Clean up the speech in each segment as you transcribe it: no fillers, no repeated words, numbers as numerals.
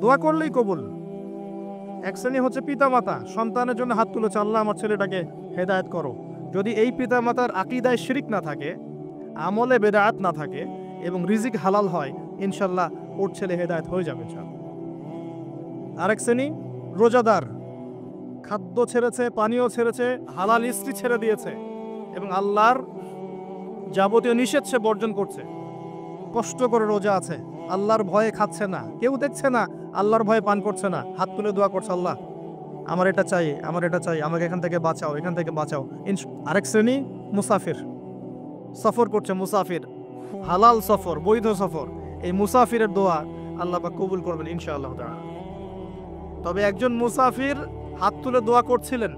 দোয়া করলেই কবুল। এক শ্রেণী হচ্ছে পিতা মাতা, সন্তানের জন্য হাত তুলেছে, আল্লাহ আমার ছেলেটাকে হেদায়েত করো। যদি এই পিতা মাতার আকীদায় শিরক না থাকে, আমলে বেদাত না থাকে এবং রিজিক হালাল হয়, ইনশাল্লাহ ওর ছেলে হেদায়েত হয়ে যাবে ইনশাল্লাহ। আরেক শ্রেণী রোজাদার, খাদ্য ছেড়েছে, পানীয় ছেড়েছে, হালাল স্ত্রী ছেড়ে দিয়েছে এবং আল্লাহর যাবতীয় নিষেধ সে বর্জন করছে, কষ্ট করে রোজা আছে, আল্লাহর ভয়ে খাচ্ছে না, কেউ দেখছে না, আল্লাহর ভয়ে পান করছে না, হাত তুলে দোয়া করছে, আল্লাহ আমার এটা চাই, আমার এটা চাই, আমাকে এখান থেকে বাঁচাও, এখান থেকে বাঁচাও। আরেক শ্রেণী মুসাফির, সফর করছে, মুসাফির, হালাল সফর, বৈধ সফর, এই মুসাফিরের দোয়া আল্লাহ পাক কবুল করবেন ইনশাআল্লাহ তাআলা। তবে একজন মুসাফির হাত তুলে দোয়া করছিলেন,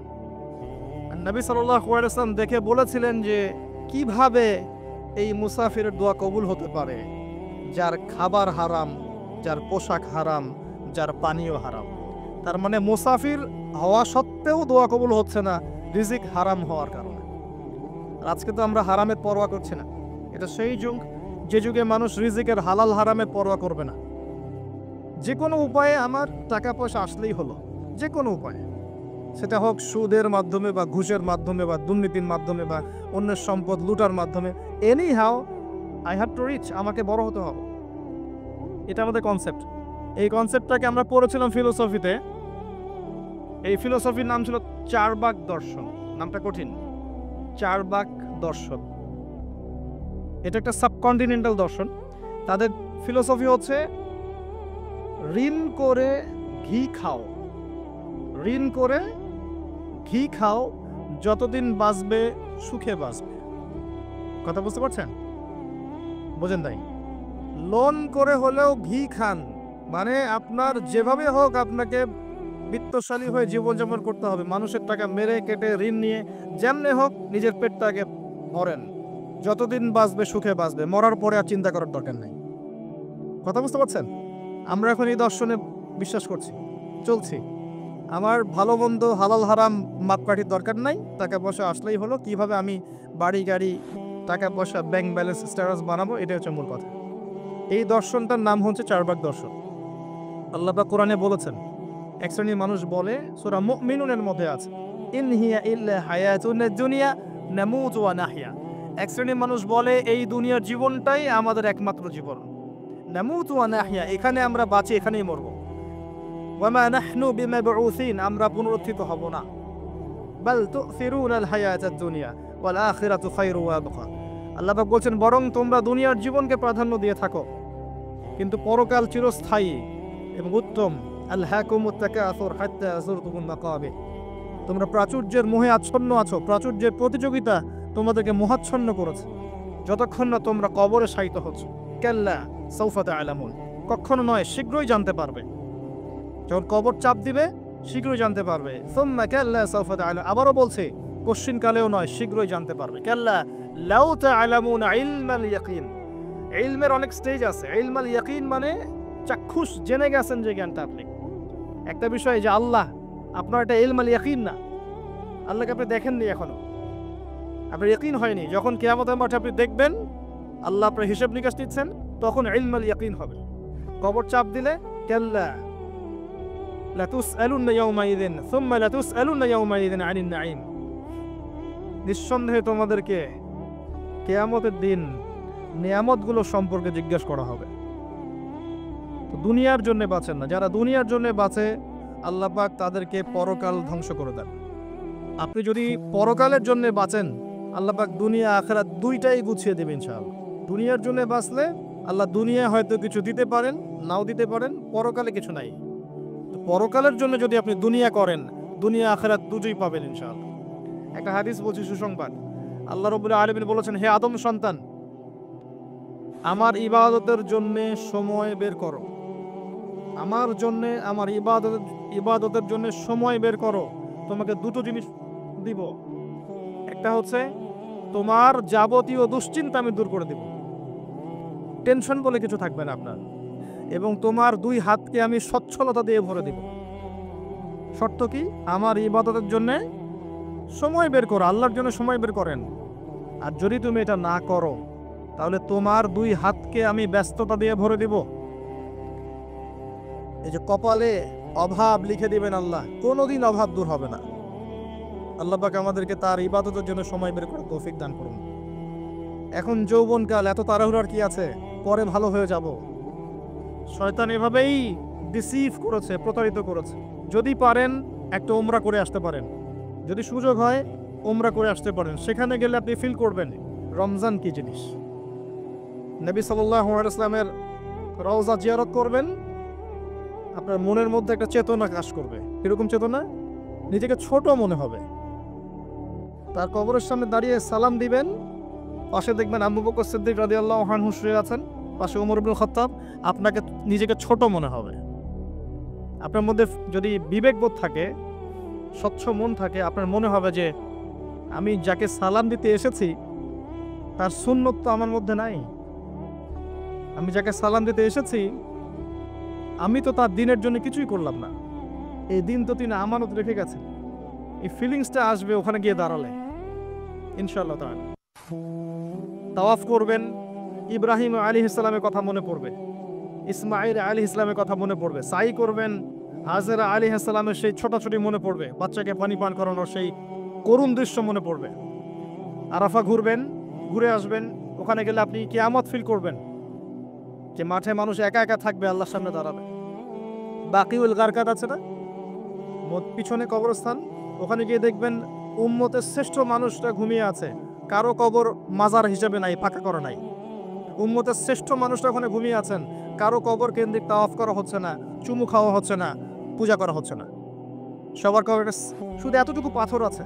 নবী সাল্লাল্লাহু আলাইহি ওয়াসাল্লাম দেখে বলেছিলেন যে কিভাবে এই মুসাফিরের দোয়া কবুল হতে পারে, যার খাবার হারাম, যার পোশাক হারাম, যার পানীয় হারাম। তার মানে মুসাফির হওয়া সত্ত্বেও দোয়া কবুল হচ্ছে না রিজিক হারাম হওয়ার কারণে। আজকে তো আমরা হারামের পরোয়া করছি না। এটা সেই যুগ যে যুগে মানুষ রিজিকের হালাল হারামের পরোয়া করবে না। যে কোনো উপায়ে আমার টাকা পয়সা আসলেই হলো, যে কোনো উপায়ে, সেটা হোক সুদের মাধ্যমে বা ঘুষের মাধ্যমে বা দুর্নীতির মাধ্যমে বা অন্যের সম্পদ লুটার মাধ্যমে, any how I have to reach, আমাকে বড় হতে হবে। এটা আমাদের কনসেপ্ট। এই কনসেপ্টটাকে আমরা পড়েছিলাম ফিলোসফিতে। এই ফিলোসফির নাম ছিল চারবাক দর্শন। নামটা কঠিন, চারবাক দর্শন। এটা একটা সাবকন্টিনেন্টাল দর্শন। তাদের ফিলোসফি হচ্ছে ঋণ করে ঘি খাও, ঋণ করে ঘি খাও, যতদিন বাঁচবে সুখে বাঁচবে। কথা বুঝতে পারছেন? বোঝেন নাই? লোন করে হলেও ঘি খান, মানে আপনার যেভাবে হোক আপনাকে বিত্তশালী হয়ে জীবনযাপন করতে হবে। মানুষের টাকা মেরে কেটে ঋণ নিয়ে যেমনে হোক নিজের পেটটাকে ভরেন, যতদিন বাঁচবে সুখে বাঁচবে, মরার পরে আর চিন্তা করার দরকার নেই। কথা বুঝতে পারছেন? আমরা এখন এই দর্শনে বিশ্বাস করছি, চলছি। আমার ভালো মন্দ হালাল হারাম মাপকাঠির দরকার নাই, টাকা পয়সা আসলেই হলো, কিভাবে আমি বাড়ি গাড়ি টাকা পয়সা ব্যাংক ব্যালেন্স স্ট্যাটাস বানাবো, এটা হচ্ছে মূল কথা। এই দর্শনটার নাম হচ্ছে চারবাক দর্শন। আল্লাহ পাক কোরআনে বলেছেন, এক শ্রেণীর মানুষ বলে, সূরা মুমিনুনের মধ্যে আছে, ইন হিয়া ইল্লা হায়াতুন দুনিয়া নামুতু ওয়া নাহইয়া। এক শ্রেণীর মানুষ বলে এই দুনিয়ার জীবনটাই আমাদের একমাত্র জীবন, নামুতু ওয়া নাহইয়া, এখানে আমরা বাঁচি, এখানেই মরব। ওয়া মা নাহনু বিমাবউসিন, আমরা পুনরুত্থিত হব না। বাল তুসিরুনাল হায়াতাদ দুনিয়া ওয়াল আখিরাতু খায়রু ওয়া আবকা। আল্লাহ পাক বলছেন, বরং তোমরা দুনিয়ার জীবনকে প্রাধান্য দিয়ে থাকো, কিন্তু পরকাল চিরস্থায়ী এবং উত্তম। আলহাকুমুত তাকাসুর হাত্তা যুরতুমুল মাকাবির। তোমরা প্রাচুর্যের মোহে আচ্ছন্ন আছো, প্রাচুর্যের প্রতিযোগিতা তোমাদেরকে মোহাচ্ছন্ন করেছে, যতক্ষণ না তোমরা কবরে শায়িত হচ্ছ। কাল্লা সাউফা তা'লামুন, কখনো নয়, শীঘ্রই জানতে পারবে। যখন কবর চাপ দিবে শীঘ্রই জানতে পারবে। সুম্মা কাল্লা সাউফা তা'লামুন, আবারও বলছে কশ্চিনকালেও নয়, শীঘ্রই জানতে পারবে। কাল্লা লাউ তা'লামুনা ইলমাল ইয়াকিন, ইলমের অনেক স্টেজ আছে। ইলমাল ইয়াকিন মানে চাক্ষুষ জেনে গেছেন যে জ্ঞানটা আপনি একটা বিষয়, যে আল্লাহ, আপনার এটা ইলমাল ইয়াকিন না, আল্লাহকে আপনি দেখেননি এখনো, আপনার ইয়াকিন হয়নি। যখন কিয়ামতের মাঠে আপনি দেখবেন আল্লাহ আপনার হিসাব নিকাশ নিচ্ছেন, তখন ইলমাল ইয়াকিন হবে। কবর চাপ দিলে কাল্লা লাতুসআলুন্না ইয়াওমাইযিন সুম্মা লাতুসআলুন্না ইয়াওমাইযিন আনিন নাঈম, নিঃসন্দেহে তোমাদেরকে কিয়ামতের দিন নিয়ামতগুলো সম্পর্কে জিজ্ঞেস করা হবে। তো দুনিয়ার জন্য বাঁচেন না, যারা দুনিয়ার জন্য বাঁচে আল্লাহ পাক তাদেরকে পরকাল ধ্বংস করে দেন। আপনি যদি পরকালের জন্য বাঁচেন, আল্লাহ পাক দুনিয়া আখিরাত দুইটাই গুছিয়ে দেবেন ইনশাআল্লাহ। দুনিয়ার জন্য বাঁচলে আল্লাহ দুনিয়ায় হয়তো কিছু দিতে পারেন, নাও দিতে পারেন, পরকালে কিছু নাই। তো পরকালের জন্য যদি আপনি দুনিয়া করেন, দুনিয়া আখিরাত দুটোই পাবেন ইনশাআল্লাহ। একটা হাদিস বলছি, সুসংবাদ। আল্লাহ রাব্বুল আলামিন বলেছেন, হে আদম সন্তান, আমার ইবাদতের জন্য সময় বের করো, আমার জন্য, আমার ইবাদতের জন্য সময় বের করো। তোমাকে দুটো জিনিস দিব, একটা হচ্ছে তোমার যাবতীয় দুশ্চিন্তা আমি দূর করে দিব, টেনশন বলে কিছু থাকবে না আপনার, এবং তোমার দুই হাতকে আমি সচ্ছলতা দিয়ে ভরে দিব। শর্ত কি? আমার ইবাদতের জন্য সময় বের করো, আল্লাহর জন্য সময় বের করেন। আর যদি তুমি এটা না করো, তাহলে তোমার দুই হাতকে আমি ব্যস্ততা দিয়ে ভরে দিব এই যে কপালে অভাব লিখে দিবেন আল্লাহ, কোনোদিন অভাব দূর হবে না। আল্লাহ পাক আমাদেরকে তার ইবাদতের জন্য সময় বের করে তৌফিক দান করুন। এখন যৌবনকাল, এত তাড়াহুড়ার কি আছে, পরে ভালো হয়ে যাব। শয়তান এভাবেই ডিসিভ করেছে, প্রতারিত করেছে। যদি পারেন একটা উমরা করে আসতে পারেন, যদি সুযোগ হয় উমরা করে আসতে পারেন। সেখানে গেলে আপনি ফিল করবেন রমজান কি জিনিস। নবী সাল্লাল্লাহু আলাইহি ওয়াসাল্লামের রওজা জিয়ারত করবেন, আপনার মনের মধ্যে একটা চেতনা কাজ করবে। কিরকম চেতনা? নিজেকে ছোট মনে হবে। তার কবরের সামনে দাঁড়িয়ে সালাম দিবেন, পাশে দেখবেন আবু বকর সিদ্দিক রাদিয়াল্লাহু আনহু শুয়ে আছেন, পাশে ওমর ইবনুল খাত্তাব। আপনাকে নিজেকে ছোট মনে হবে। আপনার মধ্যে যদি বিবেকবোধ থাকে, স্বচ্ছ মন থাকে, আপনার মনে হবে যে আমি যাকে সালাম দিতে এসেছি তার সুন্নত তো আমার মধ্যে নাই। আমি যাকে সালাম দিতে এসেছি আমি তো তার দিনের জন্য কিছুই করলাম না। এই দিন তো তিনি আমানত রেখে গেছেন। এই ফিলিংসটা আসবে ওখানে গিয়ে দাঁড়ালে ইনশাআল্লাহ তাআলা। তাওয়াফ করবেন, ইব্রাহিম আলাইহিস সালামের কথা মনে পড়বে, ইসমাঈল আলাইহিস সালামের কথা মনে পড়বে। সাই করবেন, হাজেরা আলাইহিস সালামের সেই ছোটাছুটি মনে পড়বে, বাচ্চাকে পানি পান করানোর সেই করুণ দৃশ্য মনে পড়বে। আরাফা ঘুরবেন, ঘুরে আসবেন, ওখানে গেলে আপনি কিয়ামত ফিল করবেন, যে মাঠে মানুষ একা একা থাকবে, আল্লাহর সামনে দাঁড়াবে। বাকিউল গারকাত আছে না, পিছনে কবরস্থান, ওখানে গিয়ে দেখবেন উম্মতের শ্রেষ্ঠ মানুষটা ঘুমিয়ে আছে। কারো কবর মাজার হিসেবে নাই, পাকা করা নাই। উম্মতের শ্রেষ্ঠ মানুষটা ওখানে ঘুমিয়ে আছেন, কারো কবর কেন্দ্রিক তাওয়াফ করা হচ্ছে না, চুমু খাওয়া হচ্ছে না, পূজা করা হচ্ছে না। সবার কবরে শুধু এতটুকু পাথর আছে,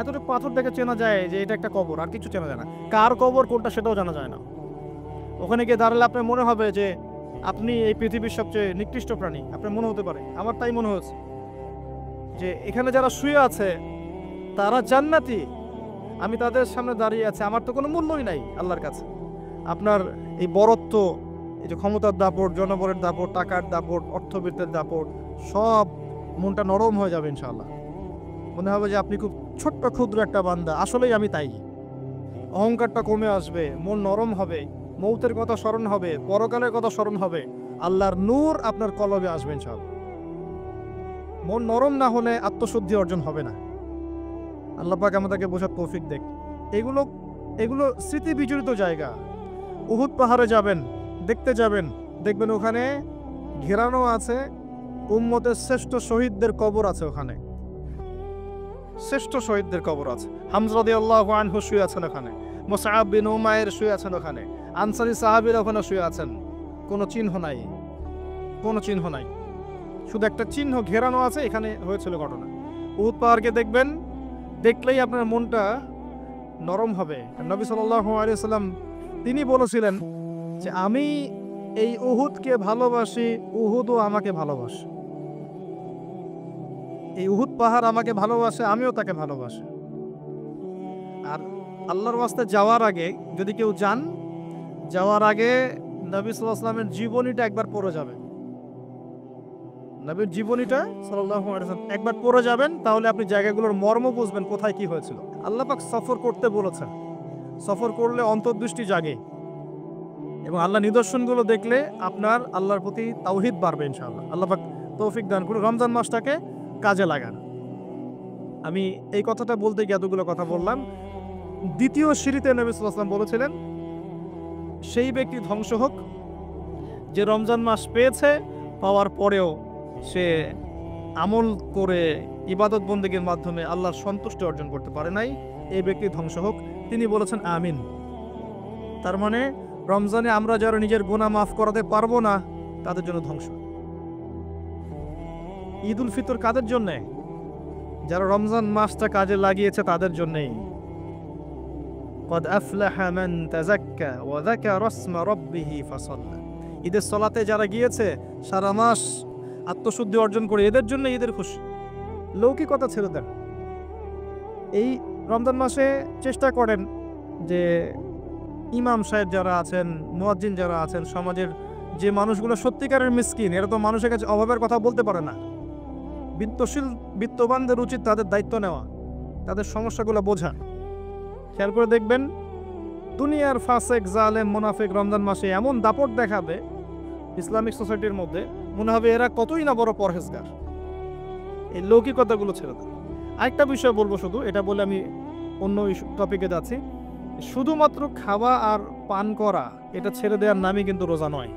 এতটুকু পাথর দেখে চেনা যায় যে এটা একটা কবর, আর কিছু চেনা যায় না। কার কবর কোনটা সেটাও জানা যায় না। ওখানে গিয়ে দাঁড়ালে আপনার মনে হবে যে আপনি এই পৃথিবীর সবচেয়ে নিকৃষ্ট প্রাণী। আপনার মনে হতে পারে, আমার তাই মনে হচ্ছে, যে এখানে যারা শুয়ে আছে তারা জান্নাতি, আমি তাদের সামনে দাঁড়িয়ে আছি, আমার তো কোনো মূল্যই নাই আল্লাহর কাছে। আপনার এই বরত্ব, এই যে ক্ষমতার দাপট, জনবলের দাপট, টাকার দাপট, অর্থবিত্তের দাপট, সব মনটা নরম হয়ে যাবে ইনশাআল্লাহ। মনে হবে যে আপনি খুব ছোট্ট ক্ষুদ্র একটা বান্দা, আসলেই আমি তাই। অহংকারটা কমে আসবে, মন নরম হবে, মৌতের কথা স্মরণ হবে, পরকালের কথা স্মরণ হবে, আল্লাহর নূর আপনার কলবে আসবে ইনশাআল্লাহ। মন নরম না হলে আত্মশুদ্ধি অর্জন হবে না। আল্লাহ পাক আমাদেরকে বোঝার তৌফিক দেখ। এগুলো স্মৃতি বিজড়িত জায়গা। উহুদ পাহাড়ে যাবেন, দেখতে যাবেন, দেখবেন ওখানে ঘেরানো আছে উম্মতের শ্রেষ্ঠ শহীদদের কবর আছে। ওখানে শ্রেষ্ঠ শহীদদের কবর আছে। হামজা রাদিয়াল্লাহু আনহু শুয়ে আছেন ওখানে, মুসআব বিন উমাইর শুয়ে আছেন ওখানে, আনসারী সাহাবীরা ওখানে শুয়ে আছেন। কোনো চিহ্ন নাই, কোনো চিহ্ন নাই, শুধু একটা চিহ্ন ঘেরানো আছে, এখানে হয়েছিল ঘটনা। উহুদ পাহাড়কে দেখবেন, দেখলেই আপনার মনটা নরম হবে। নবী সাল্লাল্লাহু আলাইহি ওয়াসাল্লাম তিনি বলেছিলেন যে আমি এই উহুদকে ভালোবাসি, উহুদও আমাকে ভালোবাসে। এই উহুদ পাহাড় আমাকে ভালোবাসে, আমিও তাকে ভালোবাসি। আর আল্লাহর ওয়াস্তে যাওয়ার আগে যদি কেউ যান, যাওয়ার আগে নবী সাল্লাল্লাহু আলাইহি ওয়াসাল্লামের জীবনীটা একবার পড়ে যাবেন। নবীর জীবনীটা সাল্লাল্লাহু আলাইহি ওয়াসাল্লাম একবার পড়ে যাবেন, তাহলে আপনি জায়গাগুলোর মর্ম বুঝবেন, কোথায় কি হয়েছিল। আল্লাহ পাক সফর করতে বলেছেন, সফর করলে অন্তর্দৃষ্টি জাগে এবং আল্লাহ নিদর্শনগুলো দেখলে আপনার আল্লাহর প্রতি তাওহীদ বাড়বে ইনশাআল্লাহ। আল্লাহ পাক তৌফিক দান করুন। রমজান মাসটাকে কাজে লাগান। আমি এই কথাটা বলতে গিয়ে এতগুলো কথা বললাম। দ্বিতীয় সিঁড়িতে নবী সাল্লাল্লাহু আলাইহি ওয়াসাল্লাম বলেছিলেন, সেই ব্যক্তি ধ্বংস হোক যে রমজান মাস পেয়েছে, পাওয়ার পরেও সে আমল করে ইবাদত বন্দেগীর মাধ্যমে আল্লাহর সন্তুষ্টি অর্জন করতে পারে নাই, এই ব্যক্তি ধ্বংস হোক। তিনি বলেছেন আমিন। তার মানে রমজানে আমরা যারা নিজের গুনাহ মাফ করাতে পারবো না, তাদের জন্য ধ্বংস। ঈদ উল ফিতর কাদের জন্যে? যারা রমজান মাসটা কাজে লাগিয়েছে তাদের জন্যেই। قد أفلح من تزكى وذكر اسم ربه فصلى। ঈদের সলাতে যারা গিয়েছে, সারা মাস আত্মশুদ্ধি অর্জন করে, এদের জন্য ঈদের খুশি। লৌকিকতা ছেড়ে দেন। এই রমজান মাসে চেষ্টা করেন যে ইমাম সাহেব যারা আছেন, মুয়াজ্জিন যারা আছেন, সমাজের যে মানুষগুলো সত্যিকারের মিসকিন, এরা তো মানুষের কাছে অভাবের কথা বলতে পারে না। বিত্তবানদের উচিত তাদের দায়িত্ব নেওয়া, তাদের সমস্যাগুলো বোঝা। খেয়াল করে দেখবেন, দুনিয়ার ফাসেক, জালেম, মুনাফিক রমজান মাসে এমন দাপট দেখাবে ইসলামিক সোসাইটির মধ্যে, মনে হবে এরা কতই না বড় পরহেজগার। এই লৌকিকতাগুলো ছেড়ে দেন। আরেকটা বিষয় বলবো শুধু, এটা বলে আমি অন্য টপিকে যাচ্ছি। শুধুমাত্র খাওয়া আর পান করা এটা ছেড়ে দেওয়ার নামই কিন্তু রোজা নয়।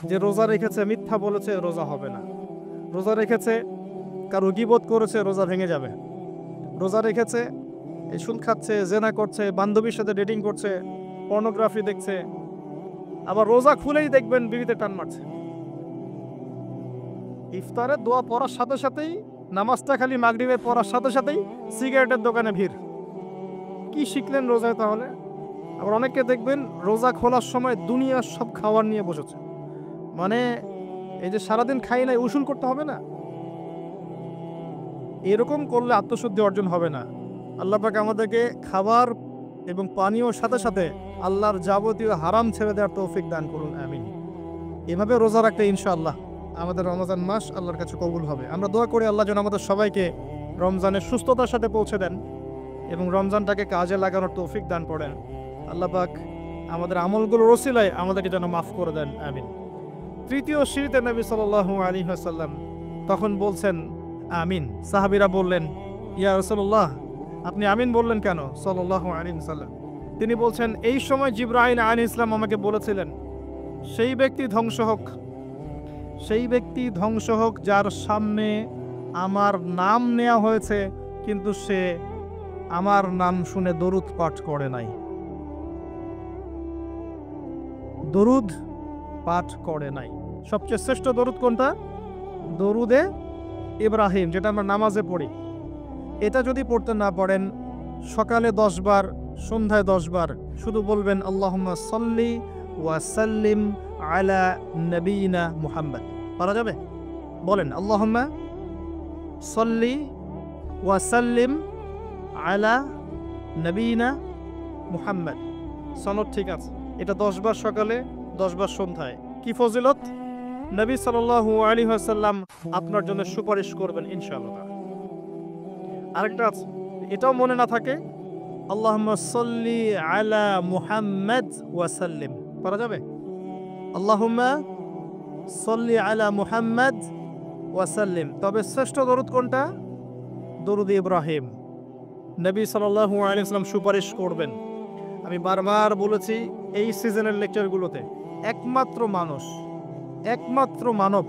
যে রোজা রেখেছে মিথ্যা বলেছে রোজা হবে না, রোজা রেখেছে কারো গীবত করেছে রোজা ভেঙে যাবে, রোজা রেখেছে এই সুদ খাচ্ছে, জেনা করছে, বান্ধবীর সাথে ডেটিং করছে, পর্নোগ্রাফি দেখছে, আবার রোজা খুলেই দেখবেন বিবিতে টান মারছে। ইফতারের দোয়া পড়ার সাথে সাথেই, নামাজটা খালি মাগরিবের পড়ার সাথে সাথেই সিগারেটের দোকানে ভিড়। কি শিখলেন রোজায় তাহলে? আবার অনেককে দেখবেন রোজা খোলার সময় দুনিয়ার সব খাবার নিয়ে বসেছে। মানে এই যে সারাদিন খাই নাই, উসুল করতে হবে না? এরকম করলে আত্মশুদ্ধি অর্জন হবে না। আল্লাহ পাক আমাদেরকে খাবার এবং পানীয়র সাথে সাথে আল্লাহর যাবতীয় হারাম ছেড়ে দেওয়ার তৌফিক দান করুন, আমিন। এভাবে রোজা রাখতে ইনশাআল্লাহ আমাদের রমজান মাস আল্লাহর কাছে কবুল হবে। আমরা দোয়া করি আল্লাহ যেন আমাদের সবাইকে রমজানের সুস্থতার সাথে পৌঁছে দেন এবং রমজানটাকে কাজে লাগানোর তৌফিক দান করেন। আল্লাহ পাক আমাদের আমলগুলোর ওসিলায় আমাদেরকে যেন মাফ করে দেন, আমিন। তৃতীয় সিঁড়িতে নবী সাল্লাল্লাহু আলাইহি ওয়াসাল্লাম তখন বলছেন আমিন। সাহাবীরা বললেন, ইয়া রাসূলুল্লাহ, আপনি আমিন বললেন কেন? সাল্লাল্লাহু আলাইহি ওয়াসাল্লাম তিনি বলছেন, এই সময় জিবরাইল আলাইহিস সালাম আমাকে বলেছিলেন, সেই ব্যক্তি ধ্বংস হোক, সেই ব্যক্তি ধ্বংস হোক যার সামনে আমার নাম নেওয়া হয়েছে কিন্তু সে আমার নাম শুনে দরুদ পাঠ করে নাই। দরুদ পাঠ করে নাই। সবচেয়ে শ্রেষ্ঠ দরুদ কোনটা? দরুদে ইব্রাহিম, যেটা আমরা নামাজে পড়ি। এটা যদি পড়তে না পারেন, সকালে 10 বার, সন্ধ্যায় 10 বার শুধু বলবেন আল্লাহুম্মা সাল্লি ওয়া সাল্লিম আলা নবিয়িনা মুহাম্মদ। পারা যাবে? বলেন আল্লাহুম্মা সাল্লি ওয়া সাল্লিম আলা নবিয়িনা মুহাম্মদ। সনদ ঠিক আছে। এটা 10 বার সকালে, 10 বার সন্ধ্যায়। কি ফজিলত? নবী সাল্লাল্লাহু আলাইহি ওয়াসাল্লাম আপনার জন্য সুপারিশ করবেন ইনশাআল্লাহ। আরেকটা আছে, এটাও মনে না থাকে, আল্লাহুম্মা সাল্লি আলা মুহাম্মদ ওয়া সাল্লিম। পারা যাবে? আল্লাহুম্মা সাল্লি আলা মুহাম্মদ ওয়া সাল্লিম। তবে শ্রেষ্ঠ দরুদ কোনটা? দরুদ ইব্রাহিম। নবী সাল্লাল্লাহু আলাইহি ওয়াসাল্লাম সুপারিশ করবেন। আমি বারবার বলেছি এই সিজনের লেকচারগুলোতে, একমাত্র মানব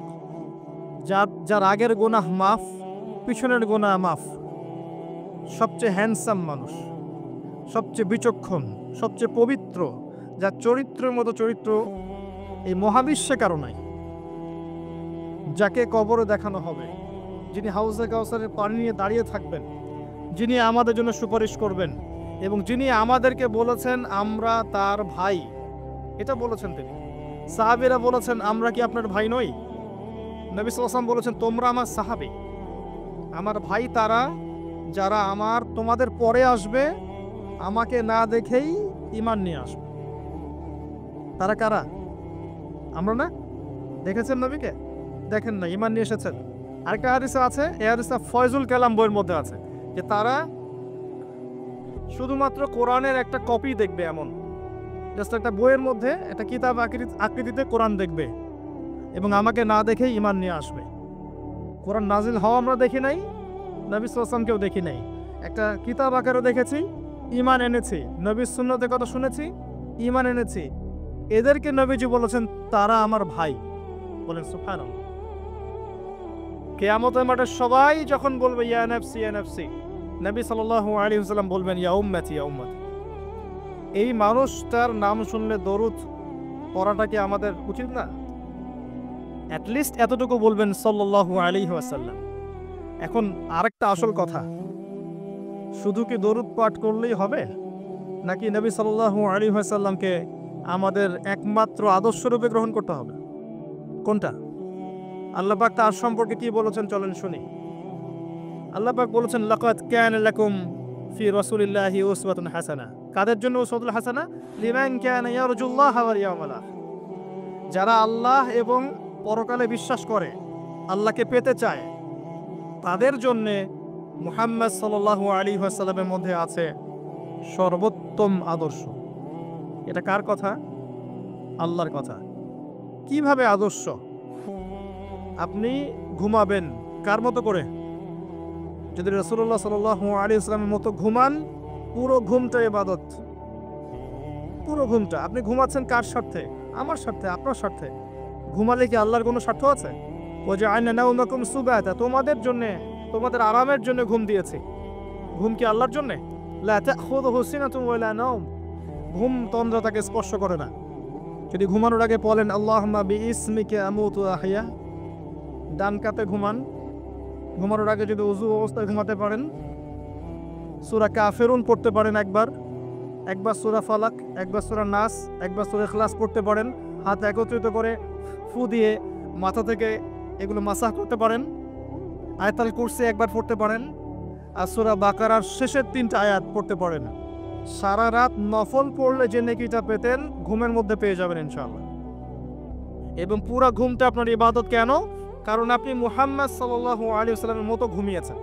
যার আগের গুনাহ মাফ, পিছনের গুনাহ মাফ, সবচেয়ে হ্যান্ডসাম মানুষ, সবচেয়ে বিচক্ষণ, সবচেয়ে পবিত্র, যার চরিত্রের মতো চরিত্র এই মহাবিশ্বে কারো নাই, যাকে কবরে দেখানো হবে, যিনি হাউজে কাউসারের পানি নিয়ে দাঁড়িয়ে থাকবেন, যিনি আমাদের জন্য সুপারিশ করবেন এবং যিনি আমাদেরকে বলেছেন আমরা তার ভাই। এটা বলেছেন তিনি। সাহাবীরা বলেছেন, আমরা কি আপনার ভাই নই? নবী সাল্লাল্লাহু আলাইহি ওয়াসাল্লাম বলেছেন, তোমরা আমার সাহাবী, আমার ভাই তারা যারা তোমাদের পরে আসবে, আমাকে না দেখেই ঈমান নিয়ে আসবে। তারা কারা? আমরা না? দেখেছেন নবীকে? দেখেন না, ঈমান নিয়ে এসেছেন। আরেকটা হাদিসে আছে, এই হাদিসটা ফয়জুল কালাম বইয়ের মধ্যে আছে, যে তারা শুধুমাত্র কোরআনের একটা কপি দেখবে, এমন জাস্ট একটা বইয়ের মধ্যে একটা কিতাব আকৃতিতে কোরআন দেখবে এবং আমাকে না দেখেই ঈমান নিয়ে আসবে। কোরআন নাজিল হওয়া আমরা দেখি নাই, নবী সাল্লাল্লাহু আলাইহি ওয়াসাল্লামকেও দেখি নাই। একটা কিতাব আকারে দেখেছি, ঈমান এনেছি, নবীর সুন্নতের কথা শুনেছি, ঈমান এনেছি। এদেরকে নবীজি বলেছেন তারা আমার ভাই। বলেন সুবহানাল্লাহ। কিয়ামতের মাঠে সবাই যখন বলবে ইয়া নাফসি ইয়া নাফসি, নবী সাল্লাল্লাহু আলাইহি ওয়াসাল্লাম বলবেন ইয়া উম্মতি ইয়া উম্মতি। এই মানুষটার নাম শুনলে দরুদ পড়াটা কি আমাদের উচিত না? অ্যাটলিস্ট এতটুকু বলবেন সাল্লাল্লাহু আলাইহি ওয়াসাল্লাম। এখন আরেকটা আসল কথা, শুধু কি দরুদ পাঠ করলেই হবে, নাকি নবী সাল্লাল্লাহু আলাইহি ওয়াসাল্লামকে আমাদের একমাত্র আদর্শরূপে গ্রহণ করতে হবে? কোনটা? আল্লাহ পাক তার সম্পর্কে কি বলেছেন চলেন শুনি। আল্লাহ পাক বলেছেন, লাকাদ কানা লাকুম ফি রাসূলিল্লাহি উসওয়াতুন হাসানা। কাদের জন্য উসওয়াতুল হাসানা? লিমান কানা ইয়ারজুল্লাহ ওয়াল ইয়াউমাল আখির। যারা আল্লাহ এবং পরকালে বিশ্বাস করে, আল্লাহকে পেতে চায়, তাদের জন্যে মুহাম্মদ সাল্লাল্লাহু আলাইহি ওয়াসাল্লামের মধ্যে আছে সর্বোত্তম আদর্শ। এটা কার কথা? আল্লাহর কথা। কিভাবে আদর্শ? আপনি ঘুমাবেন কার মতো করে? যদি রাসূলুল্লাহ সাল্লাল্লাহু আলাইহি ওয়াসাল্লামের মতো ঘুমান, পুরো ঘুমটা ইবাদত। পুরো ঘুমটা আপনি ঘুমাচ্ছেন কার স্বার্থে? আমার স্বার্থে, আপনার স্বার্থে। ঘুমালে কি আল্লাহর কোনো স্বার্থ আছে? ওয়াজআলনা নাওমাকুম সুবাতা, তোমাদের জন্য, তোমাদের আরামের জন্য ঘুম দিয়েছি। ঘুম কি আল্লাহর জন্য? লা তাখুযুহু সিনাতুন ওয়ালা নাওম, ঘুম তন্দ্রাটাকে স্পর্শ করে না। যদি ঘুমানোর আগে বলেন আল্লাহুম্মা বিইসমিকা আমুতু ওয়া আহইয়া, ডান কাতে ঘুমান। ঘুমানোর আগে যদি ওযু অবস্থায় ঘুমাতে পারেন, সূরা কাফিরুন পড়তে পারেন একবার সূরা ফালাক, একবার সূরা নাস, একবার সূরা ইখলাস পড়তে পারেন। হাত একত্রিত করে ফু দিয়ে মাথা থেকে এগুলো মাসাহ করতে পারেন। আয়াতুল কুরসি একবার পড়তে পারেন, আর সূরা বাকারার শেষের 3টা আয়াত পড়তে পারেন। সারা রাত নফল পড়লে যে নেকিটা পেতেন ঘুমের মধ্যে পেয়ে যাবেন ইনশাআল্লাহ। এবং পুরা ঘুমটা আপনার ইবাদত। কেন? কারণ আপনি মুহাম্মদ সাল্লাল্লাহু আলাইহি ওয়াসাল্লামের মতো ঘুমিয়েছেন।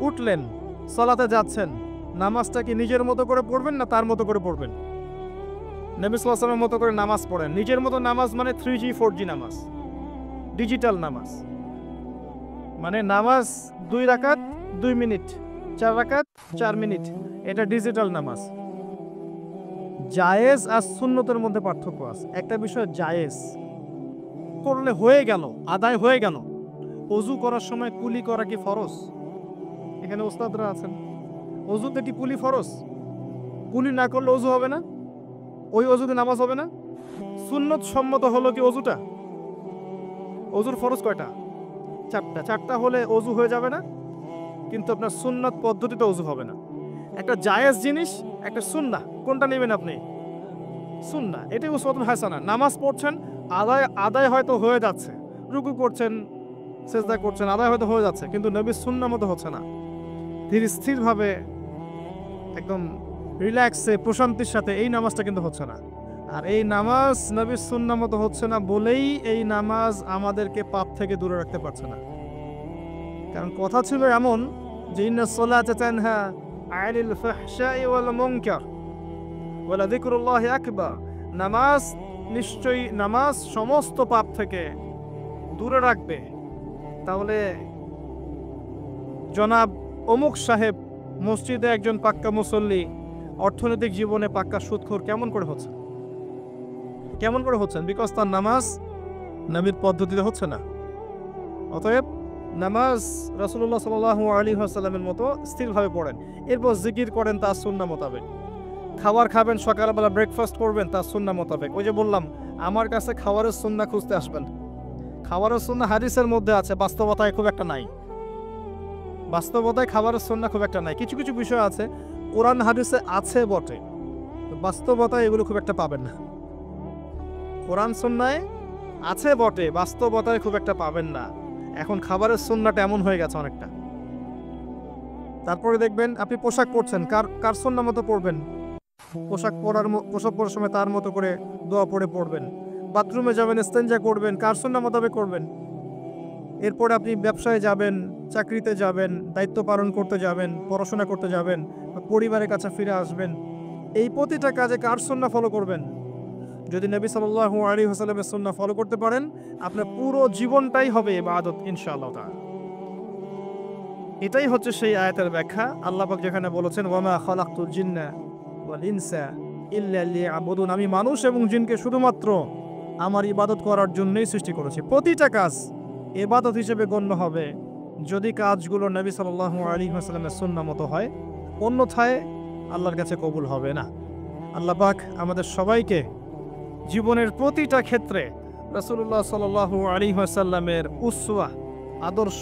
উঠলেন, সালাতে যাচ্ছেন, নামাজটা কি নিজের মতো করে পড়বেন না তার মতো করে পড়বেন? নবী সাল্লাল্লাহু আলাইহি ওয়াসাল্লামের মতো করে নামাজ পড়েন। নিজের মতো নামাজ মানে 3G 4G নামাজ, ডিজিটাল নামাজ। মানে নামাজ 2 রাকাত 2 মিনিট, 4 রাকাত 4 মিনিট, এটা ডিজিটাল নামাজ। জায়েজ আর সুন্নতের মধ্যে পার্থক্য আছে। একটা বিষয় জায়েজ করলে হয়ে গেল, আদায় হয়ে গেল। ওযু করার সময় কুলি করা কি ফরজ? এখানে ওস্তাদরা আছেন, ওযুতে কি কুলি ফরজ? কুলি না করলে ওযু হবে না, ওই ওযুতে নামাজ হবে না। সুন্নত সম্মত হলো কি ওযুটা? ওযুর ফরজ কয়টা? 4টা। 4টা হলে ওযু হয়ে যাবে না, কিন্তু আপনার সুন্নাত পদ্ধতিতে ওযু হবে না। একটা জায়েজ জিনিস, একটা সুন্নাহ, কোনটা নেবেন আপনি? সুন্নাহ। এটাই উসওয়াতুল হাসানা। নামাজ পড়ছেন, আদায় হয়তো হয়ে যাচ্ছে, রুকু করছেন, সিজদা করছেন, আদায় হয়তো হয়ে যাচ্ছে, কিন্তু নবীর সুন্নাহ মতো হচ্ছে না। ধীর স্থিরভাবে একদম রিল্যাক্সে প্রশান্তির সাথে এই নামাজটা কিন্তু হচ্ছে না। আর এই নামাজ নবীর সুন্নাহ মতো হচ্ছে না বলেই এই নামাজ আমাদেরকে পাপ থেকে দূরে রাখতে পারছে না। কারণ কথা ছিল এমন যে ইন্নাস সালাতা তানহা আনিল ফাহশাই ওয়াল মুনকার ওয়া লাযিকরুল্লাহি আকবার, নামাজ নিশ্চয়ই, নামাজ সমস্ত পাপ থেকে দূরে রাখবে। তাহলে জনাব অমুক সাহেব মসজিদে একজন পাক্কা মুসল্লি, অর্থনৈতিক জীবনে পাক্কা সুদখোর কেমন করে হচ্ছেন? কেমন করে হচ্ছেন? বিকজ তার নামাজ নবীর পদ্ধতিতে হচ্ছে না। অতএব নামাজ রাসূলুল্লাহ সাল্লাল্লাহু আলাইহি ওয়াসাল্লামের মতো স্থিরভাবে পড়েন। এরপর জিকির করেন তার সুন্নাহ মোতাবেক। খাবার খাবেন, সকালবেলা ব্রেকফাস্ট করবেন তার সুন্নাহ মোতাবেক। ওই যে বললাম, আমার কাছে খাবারের সুন্নাহ খুঁজতে আসবেন। খাবারের সুন্নাহ হাদিসের মধ্যে আছে, বাস্তবতায় খুব একটা নাই। বাস্তবতায় খাবারের সুন্নাহ খুব একটা নাই। কিছু কিছু বিষয় আছে কোরআন হাদিসে আছে বটে, বাস্তবতায় এগুলো খুব একটা পাবেন না। কোরআন সুন্নায় আছে বটে, বাস্তবতায় খুব একটা পাবেন না। এখন খাবারের সুন্নাহটা এমন হয়ে গেছে অনেকটা। তারপরে দেখবেন আপনি পোশাক পরছেন, কার সুন্নাহ মতো পরবেন? পোশাক পরার সময় তার মতো করে দোয়া পড়ে পড়বেন। বাথরুমে যাবেন, ইস্তেঞ্জা করবেন, কার সুন্নাহ মোতাবেক করবেন। এরপরে আপনি ব্যবসায় যাবেন, চাকরিতে যাবেন, দায়িত্ব পালন করতে যাবেন, পড়াশোনা করতে যাবেন, পরিবারের কাছে ফিরে আসবেন, এই প্রতিটা কাজে কার সুন্নাহ ফলো করবেন? যদি নবী সাল্লাল্লাহু আলাইহি ওয়াসাল্লামের সুন্নাহ ফলো করতে পারেন, আপনার পুরো জীবনটাই হবে ইবাদত ইনশাআল্লাহ তাআলা। এটাই হচ্ছে সেই আয়াতের ব্যাখ্যা। আল্লাহ পাক যেখানে বলেছেন ওয়ামা খালাকতুল জিন্না ওয়াল ইনসা ইল্লা লিয়াবুদুন, আমি মানুষ এবং জিনকে শুধুমাত্র আমার ইবাদত করার জন্যই সৃষ্টি করেছি। প্রতিটা কাজ ইবাদত হিসেবে গণ্য হবে যদি কাজগুলো নবী সাল্লাল্লাহু আলাইহি ওয়াসাল্লামের সুন্নাহ মতো হয়, অন্যথায় আল্লাহর কাছে কবুল হবে না। আল্লাহ পাক আমাদের সবাইকে জীবনের প্রতিটা ক্ষেত্রে রাসূলুল্লাহ সাল্লাল্লাহু আলাইহি ওয়াসাল্লামের উসওয়া, আদর্শ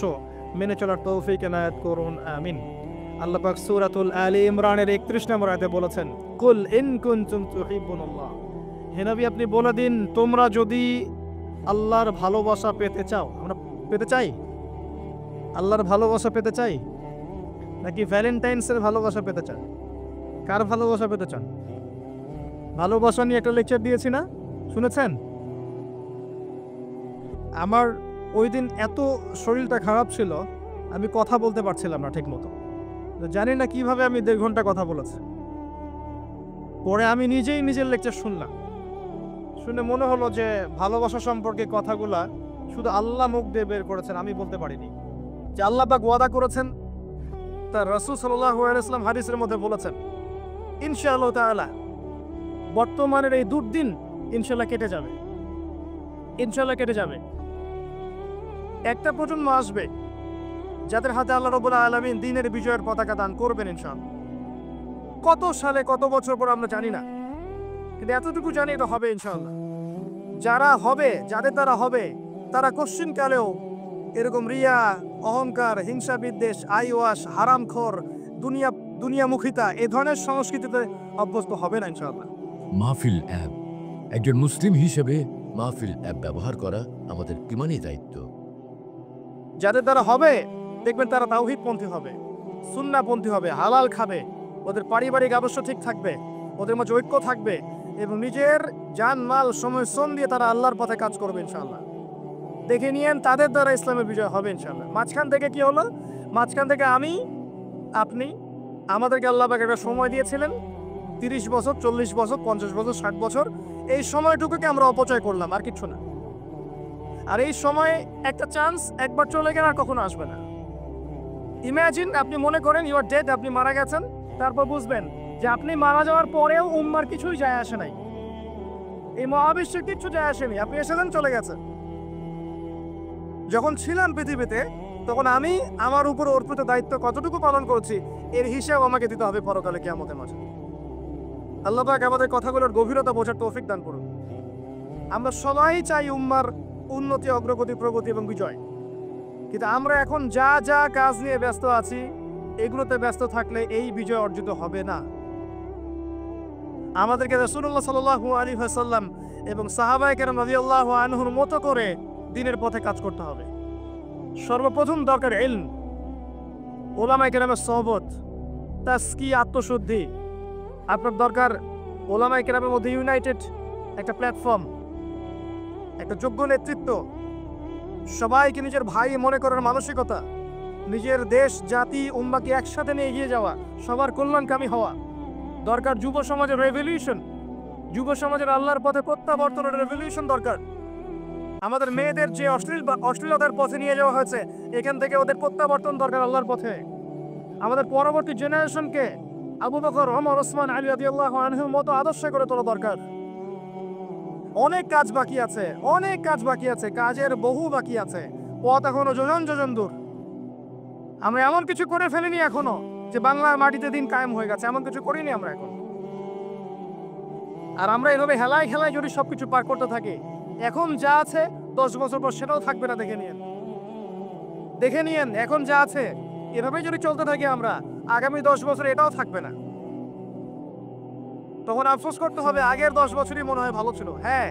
মেনে চলার তৌফিক এনায়েত করুন, আমিন। আল্লাহ পাক সূরাতুল আলী ইমরানের 31 নম্বর আয়াতে বলেছেন, কুল ইন কুনতুম তুহিব্বুনাল্লাহ, হে নবী আপনি বলে দিন, তোমরা যদি আল্লাহর ভালোবাসা পেতে চাও। আমরা পেতে চাই? আল্লাহর ভালোবাসা পেতে চাই নাকি ভ্যালেন্টাইন্সের ভালোবাসা পেতে চান? কার ভালোবাসা পেতে চান? ভালোবাসা নিয়ে একটা লেকচার দিয়েছি না, শুনেছেন? আমার ওই দিন এত শরীরটা খারাপ ছিল, আমি কথা বলতে পারছিলাম না ঠিক মতো। জানি না কিভাবে আমি 1.5 ঘন্টা কথা বলেছি। পরে আমি নিজেই নিজের লেকচার শুনলাম, শুনে মনে হলো যে ভালোবাসা সম্পর্কে কথাগুলা শুধু আল্লাহ মুখ দিয়ে বের করেছেন, আমি বলতে পারিনি। যে আল্লাহ পাক ওয়াদা করেছেন, তার রাসূল সাল্লাল্লাহু আলাইহি ওয়াসাল্লাম হাদিসের মধ্যে বলেছেন, ইনশাআল্লাহ তাআলা বর্তমানের এই দুর্দিন ইনশাআল্লাহ কেটে যাবে, ইনশাআল্লাহ কেটে যাবে। একটা প্রজন্ম আসবে যাদের হাতে আল্লাহ রাব্বুল আলামিন দ্বীনের বিজয়ের পতাকা দান করবেন ইনশাআল্লাহ। কত সালে কত বছর পর আমরা জানি না, কিন্তু এতটুকু জানি এটা হবে ইনশাআল্লাহ। যারা হবে, যাদের দ্বারা হবে, তারা কোশ্চিনকালেও এরকম রিয়া, অহংকার, হিংসা বিদ্বেষ, আইওয়াস, হারামখোর, দুনিয়ামুখিতা এ ধরনের সংস্কৃতিতে অভ্যস্ত হবে না ইনশাআল্লাহ। মাহফিল অ্যাপ, একজন মুসলিম হিসেবে মাহফিল অ্যাপ ব্যবহার করা আমাদের ইমানি দায়িত্ব। যাদের দ্বারা হবে দেখবেন তারা তাওহীদপন্থী হবে, সুন্নাহপন্থী হবে, হালাল খাবে, ওদের পারিবারিক আবশ্যক ঠিক থাকবে, ওদের মাঝে ঐক্য থাকবে এবং নিজের জান মাল সময় শ্রম দিয়ে তারা আল্লাহর পথে কাজ করবে ইনশাআল্লাহ। দেখে নিয়েন তাদের দ্বারা ইসলামের বিজয় হবে ইনশাআল্লাহ। মাঝখান থেকে কি হলো? মাঝখান থেকে আমি, আপনি, আমাদেরকে আল্লাহ পাক একটা সময় দিয়েছিলেন 30 বছর, 40 বছর, 50 বছর, 60 বছর। এই সময়টুকুকে আমরা অপচয় করলাম, আর কিচ্ছু না। আর এই সময় একটা চান্স একবার চলে গেলে আর কখনো আসবে না। ইমাজিন, আপনি মনে করেন ইউ আর ডেড, আপনি মারা গেছেন, তারপর বুঝবেন যে আপনি মারা যাওয়ার পরেও উম্মার কিছুই যায় আসে নাই, এই মহাবিশ্বের কিচ্ছু যায় আসেনি, আপনি এসেছেন চলে গেছেন। যখন ছিলাম পৃথিবীতে তখন আমি আমার উপর অর্পিত দায়িত্ব কতটুকু পালন করেছি এর হিসাব আমাকে দিতে হবে পরকালে কিয়ামতের মাঠে। আল্লাহ পাক আমাদের কথাগুলোর গভীরতা বোঝার তৌফিক দান করুন। আমরা সবাই চাই উম্মার উন্নতি, অগ্রগতি, প্রগতি এবং বিজয়, কিন্তু আমরা এখন যা যা কাজ নিয়ে ব্যস্ত আছি এগুলোতে ব্যস্ত থাকলে এই বিজয় অর্জিত হবে না। আমাদেরকে রাসূলুল্লাহ সাল্লাল্লাহু আলাইহি ওয়াসাল্লাম এবং সাহাবায়ে কেরাম রাদিয়াল্লাহু আনহুর মতো করে দ্বীনের পথে কাজ করতে হবে। সর্বপ্রথম দরকার ইলম, ওলামায়ে কেরামের সোহবত, তাজকিয়া, আত্মশুদ্ধি। আপনার দরকার ওলামায়ে কেরামের মধ্যে ইউনাইটেড একটা প্ল্যাটফর্ম, একটা যোগ্য নেতৃত্ব, সবাইকে নিজের ভাই মনে করার মানসিকতা, নিজের দেশ, জাতি, উম্মাকে একসাথে নিয়ে এগিয়ে যাওয়া, সবার কল্যাণকামী হওয়া। দরকার যুব সমাজের রেভলিউশন, যুব সমাজের আল্লাহর পথে প্রত্যাবর্তনের রেভলিউশন দরকার। আমাদের মেয়েদের যে অশ্লীলতার পথে নিয়ে যাওয়া হয়েছে এখান থেকে ওদের প্রত্যাবর্তন দরকার আল্লাহর পথে। আমাদের পরবর্তী জেনারেশনকে আবু বকর, ওমর, ওসমান, আলী রাদিয়াল্লাহু আনহুর মতো আদর্শ করে তোলা দরকার। অনেক কাজ বাকি আছে, অনেক কাজ বাকি আছে, কাজের বহু বাকি আছে, পথ এখনো যোজন যোজন দূর। আমরা এমন কিছু করে ফেলিনি এখনো যে বাংলার মাটিতে দিন কায়েম হয়ে গেছে, এমন কিছু করিনি আমরা এখন। আর আমরা এভাবে হেলায় খেলায় যদি সবকিছু পার করতে থাকি, এখন যা আছে 10 বছর পর সেটাও থাকবে না। দেখে নিয়েন এখন যা আছে এভাবেই যদি চলতে থাকি আমরা, আগামী 10 বছর এটাও থাকবে না। তখন আফসোস করতে হবে আগের 10 বছরই মনে হয় ভালো ছিল। হ্যাঁ,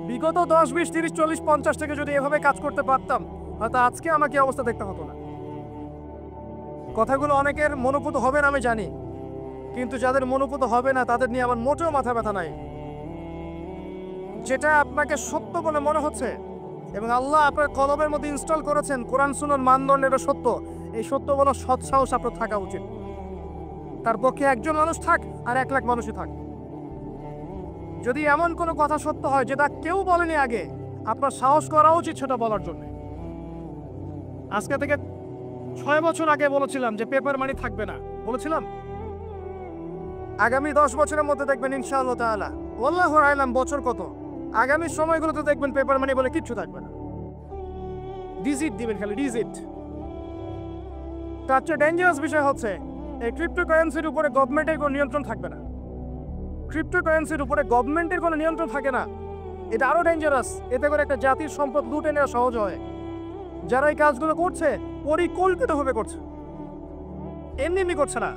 বিগত 10, 20, 30, 40, 50 থেকে যদি এভাবে কাজ করতে পারতাম হয়তো আজকে আমাকে অবস্থা দেখতে হতো না। কথাগুলো অনেকের মনোপুত হবে না আমি জানি, কিন্তু যাদের মনোপুত হবে না তাদের নিয়ে আমার মোটেও মাথা ব্যথা নাই। যেটা আপনাকে সত্য বলে মনে হচ্ছে এবং আল্লাহ আপনার কলবের মধ্যে ইনস্টল করেছেন কোরআন সুন্নাহর মানদণ্ডে এটা সত্য, এই সত্য বলা সৎ সাহস আপনার থাকা উচিত। তার পক্ষে একজন মানুষ থাক আর 1 লাখ মানুষই থাক, যদি এমন কোনো কথা সত্য হয় যেটা কেউ বলেনি আগে, আপনার সাহস করা উচিত সেটা বলার জন্য। আজকে থেকে 6 বছর আগে বলেছিলাম যে পেপার মানি থাকবে না, বলেছিলাম। আগামী 10 বছরের মধ্যে দেখবেন ইনশাআল্লাহ তাআলা, ওয়াল্লাহু আ'লাম বছর কত, আগামী সময়গুলোতে দেখবেন পেপার মানি বলে কিচ্ছু থাকবে না। ডিজিট দিবেন, খালি ডিজিট। তার চেয়ে ডেঞ্জারাস বিষয় হচ্ছে এই ক্রিপ্টোকারেন্সির উপরে গভর্নমেন্টের কোনো নিয়ন্ত্রণ থাকবে না। ক্রিপ্টোকারেন্সির উপরে গভর্নমেন্টের কোনো নিয়ন্ত্রণ থাকে না, এটা আরো ডেঞ্জারাস। এতে করে একটা জাতির সম্পদ লুটে নেওয়া সহজ হয়। যারা এই কাজগুলো করছে পরিকল্পিতভাবে করছে, এমনি এমনি করছে না,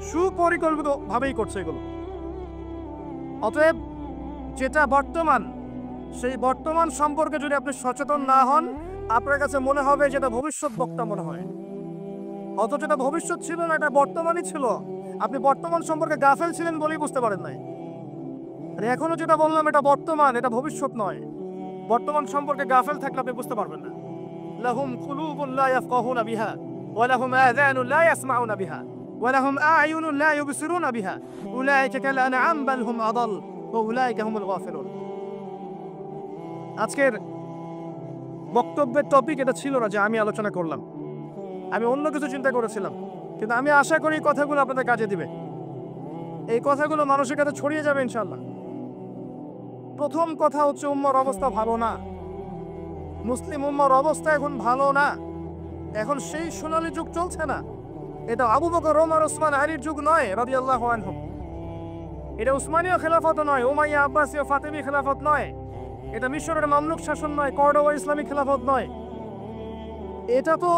সুপরিকল্পিতভাবেই করছে এগুলো। অতএব যেটা বর্তমান, সেই বর্তমান সম্পর্কে যদি আপনি সচেতন না হন, আপনার কাছে মনে হবে যেটা ভবিষ্যৎ বক্তা মনে হয়, অথচ এটা ভবিষ্যৎ ছিল না, এটা বর্তমানই ছিল। আপনি বর্তমান সম্পর্কে গাফেল ছিলেন বলেই বুঝতে পারেন নাই। আর এখনো যেটা বললাম এটা বর্তমান, এটা ভবিষ্যৎ নয়। বর্তমান সম্পর্কে গাফেল থাকলে আপনি বুঝতে পারবেন না। লাহুম কুলুবুন লা ইয়াফকাহুনা বিহা ওয়া লাহুম আযানুন লা ইয়াসমাউনা বিহা ওয়া লাহুম আ'য়ুনুন লা ইউবসিরুনা বিহা উলাইকা কাল আনআম বাল হুম আদাল ওয়া উলাইকা হুমুল গাফিলুন। আজকের বক্তব্যের টপিক এটা ছিল না যে আমি আলোচনা করলাম, আমি অন্য কিছু চিন্তা করেছিলাম, কিন্তু আমি আশা করি এই কথাগুলো আপনাদের কাজে দিবে, এই কথাগুলো মানুষের কাছে ছড়িয়ে যাবে ইনশাল্লাহ। প্রথম কথা হচ্ছে উম্মার অবস্থা ভালো না, মুসলিম উম্মার অবস্থা এখন ভালো না। এখন সেই সোনালী যুগ চলছে না, এটা আবু বকর, ওমর, ওসমান, আলীর যুগ নয় রাদিয়াল্লাহু আনহুম। এটা উসমানীয় খেলাফত নয়, উমাইয়া, আব্বাসীয়, ফাতেমি খেলাফত নয়। এটা মিশরের মামলুক শাসন নয়, কর্ডোবা ইসলামিক খেলাফত নয়। এটা তো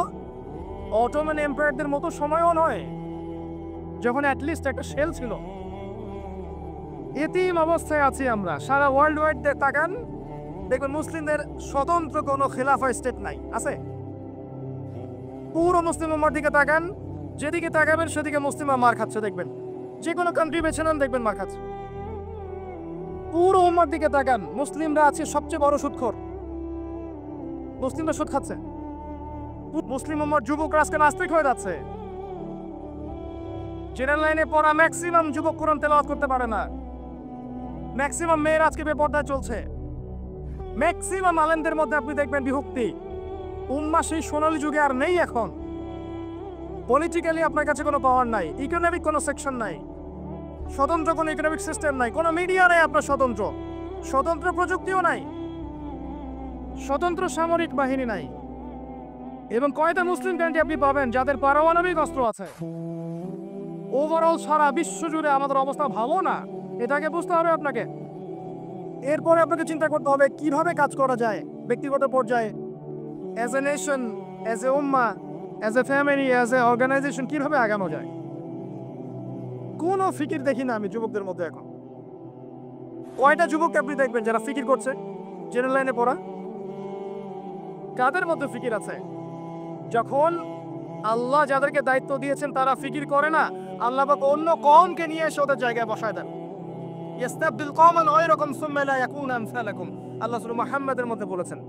অটোমান এম্পায়ারদের মতো সময়ও নয়, যখন অ্যাটলিস্ট একটা শেল ছিল। এতিম অবস্থায় আছি আমরা। সারা ওয়ার্ল্ড ওয়াইড তাকান, দেখবেন মুসলিমদের স্বতন্ত্র কোনো খেলাফা স্টেট নাই, আছে? পুরো মুসলিম উম্মার দিকে তাকান, যেদিকে তাকাবেন সেদিকে মুসলিমরা মার খাচ্ছে দেখবেন। যে কোনো কান্ট্রি বেছে নেন, দেখবেন মার খাচ্ছে। পুরো উম্মার দিকে তাকান, মুসলিমরা আছে সবচেয়ে বড় সুদখোর, মুসলিমরা সুদ খাচ্ছে। মুসলিম উম্মার যুবকরা আজকে নাস্তিক হয়ে যাচ্ছে। জেনারেল লাইনে পড়া ম্যাক্সিমাম যুবক কোরআন তেলাওয়াত করতে পারে না। ম্যাক্সিমাম মেয়ের আজকে বেপর্দায় চলছে। ম্যাক্সিমাম আলেমদের মধ্যে আপনি দেখবেন বিভক্তি। উম্মা সেই সোনালী যুগে আর নেই এখন। পলিটিক্যালি আপনার কাছে কোনো পাওয়ার নাই, ইকোনমিক কোনো সেকশন নাই, স্বতন্ত্র কোনো ইকোনমিক সিস্টেম নাই, কোনো মিডিয়া নাই আপনার স্বতন্ত্র, স্বতন্ত্র প্রযুক্তিও নাই, স্বতন্ত্র সামরিক বাহিনী নাই। এবং কয়টা মুসলিম কান্ট্রি আপনি পাবেন যাদের পারমাণবিক অস্ত্র আছে? ওভারঅল সারা বিশ্ব জুড়ে আমাদের অবস্থা ভালো না, এটাকে বুঝতে হবে আপনাকে। এরপরে আপনাকে চিন্তা করতে হবে কিভাবে কাজ করা যায় ব্যক্তিগত পর্যায়ে, as a nation, as a উম্মা, as a family, as a organisation, কিভাবে আগানো যায়। কোনো ফিকির দেখি না আমি যুবকদের মধ্যে এখন। কয়টা যুবককে আপনি দেখবেন যারা ফিকির করছে? জেনারেল লাইনে পড়া কাদের মধ্যে ফিকির আছে? যখন আল্লাহ যাদেরকে দায়িত্ব দিয়েছেন তারা ফিকির করে না, আল্লাহ পাক অন্য কওমকে নিয়ে এসে ওদের জায়গায় বসায় দেন। ইস্তাবদিল কওমান গায়রাকুম সুম্মা লা ইয়াকুনু আমসালাকুম, আল্লাহ সূরা মুহাম্মাদের মধ্যে বলেছেন।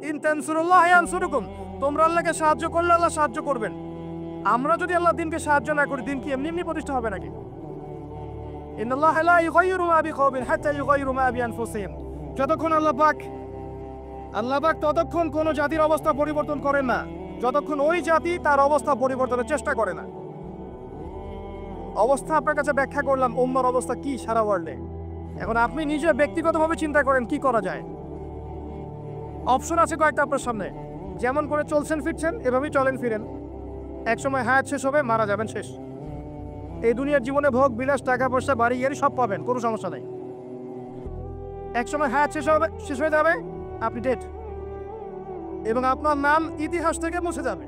ইন তানসুরুল্লাহ ইয়ানসুরুকুম, তোমরা আল্লাহকে সাহায্য করলে আল্লাহ সাহায্য করবেন। আমরা যদি আল্লাহর দিনকে সাহায্য না করি, দিন কি এমনি এমনি প্রতিষ্ঠা হবে নাকি? ইন্নাল্লাহা লা ইউগাইয়িরু মা বিকওমিন হাত্তা ইউগাইয়িরু মা বিআনফুসিহিম, যতক্ষণ আল্লাহ পাক ততক্ষণ কোনো জাতির অবস্থা পরিবর্তন করেন না যতক্ষণ ওই জাতি তার অবস্থা পরিবর্তনের চেষ্টা করে না। অবস্থা আপনার কাছে ব্যাখ্যা করলাম, উম্মার অবস্থা কি সারা ওয়ার্ল্ডে। এখন আপনি নিজে ব্যক্তিগতভাবে চিন্তা করেন কি করা যায়। অপশন আছে কয়েকটা আপনার সামনে, যেমন করে চলছেন ফিরছেন এভাবেই চলেন ফিরেন। একসময় হায়াত শেষ হবে, মারা যাবেন, শেষ। এই দুনিয়ার জীবনে ভোগ বিলাস, টাকা পয়সা, বাড়ি গাড়ি সব পাবেন, কোনো সমস্যা নেই। একসময় হায়াত শেষ হয়ে যাবে, আপনি ডেড, এবং আপনার নাম ইতিহাস থেকে মুছে যাবে।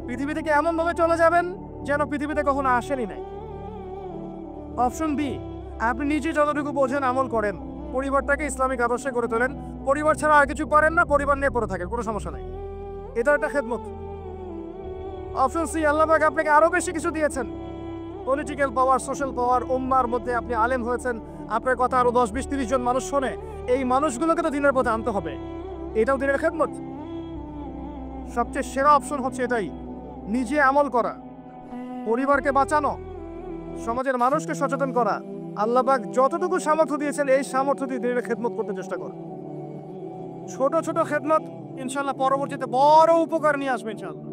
পৃথিবী থেকে এমনভাবে চলে যাবেন যেন পৃথিবীতে কখনো আসেনি নাই। অপশন বি, আপনি নিজে যতটুকু বোঝেন আমল করেন, পরিবারটাকে ইসলামিক আদর্শে করে তোলেন, পরিবার ছাড়া আর কিছু করেন না, পরিবার নিয়ে পড়ে থাকেন, কোনো সমস্যা নেই, এটা একটা খেদমত। অপশন সি, আল্লাহ পাক আপনাকে আরো বেশি কিছু দিয়েছেন, পলিটিক্যাল পাওয়ার, সোশ্যাল পাওয়ার, উম্মার মধ্যে আপনি আলেম হয়েছেন, আপনার কথা আরো 10, 20, 30 জন মানুষ শোনে, এই মানুষগুলোকে তো দিনের পথে আনতে হবে, এটাও দিনের খেদমত। সবচেয়ে সেরা অপশন হচ্ছে এটাই, নিজে আমল করা, পরিবারকে বাঁচানো, সমাজের মানুষকে সচেতন করা। আল্লাহ পাক যতটুকু সামর্থ্য দিয়েছেন এই সামর্থ্য দিয়ে দিনের খেদমত করতে চেষ্টা কর। ছোট ছোট খেদমত ইনশাল্লাহ পরবর্তীতে বড় উপকার নিয়ে আসবে ইনশাল্লাহ।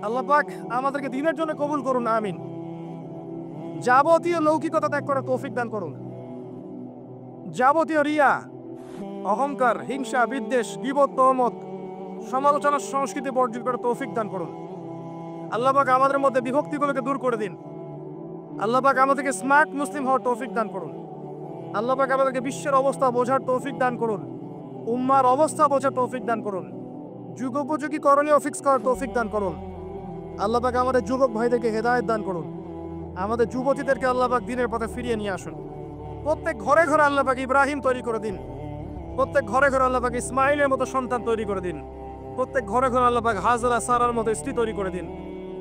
আল্লাহ পাক আমাদেরকে দিনের জন্য কবুল করুন, আমিন। যাবতীয় লৌকিকতা ত্যাগ করার তৌফিক দান করুন। যাবতীয় রিয়া, অহংকার, হিংসা, বিদ্বেষ, গীবত, তহমত, সমালোচনার সংস্কৃতি বর্জন করার তৌফিক দান করুন। আল্লাহ পাক আমাদের মধ্যে বিভক্তিগুলোকে দূর করে দিন। আল্লাহ পাক আমাদেরকে স্মার্ট মুসলিম হওয়ার তৌফিক দান করুন। আল্লাহ পাক আমাদেরকে বিশ্বের অবস্থা বোঝার তৌফিক দান করুন, উম্মার অবস্থা বোঝার তৌফিক দান করুন, যুগোপযোগী করণীয় ফিক্স করার তৌফিক দান করুন। আল্লাহ পাক আমাদের যুবক ভাইদেরকে হেদায়েত দান করুন, আমাদের যুবতীদেরকে আল্লাহ পাক দিনের পথে ফিরিয়ে নিয়ে আসুন। প্রত্যেক ঘরে ঘরে আল্লাহ পাক ইব্রাহিম তৈরি করে দিন, প্রত্যেক ঘরে ঘরে আল্লাহ পাক ইসমাইলের মতো সন্তান তৈরি করে দিন, প্রত্যেক ঘরে ঘরে আল্লাহ পাক হাজরা সারার মতো স্ত্রী তৈরি করে দিন,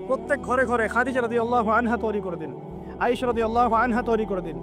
প্রত্যেক ঘরে ঘরে খাদিজা রাদিয়াল্লাহু আনহা তৈরি করে দিন, আয়েশা রাদিয়াল্লাহু আনহা তৈরি করে দিন।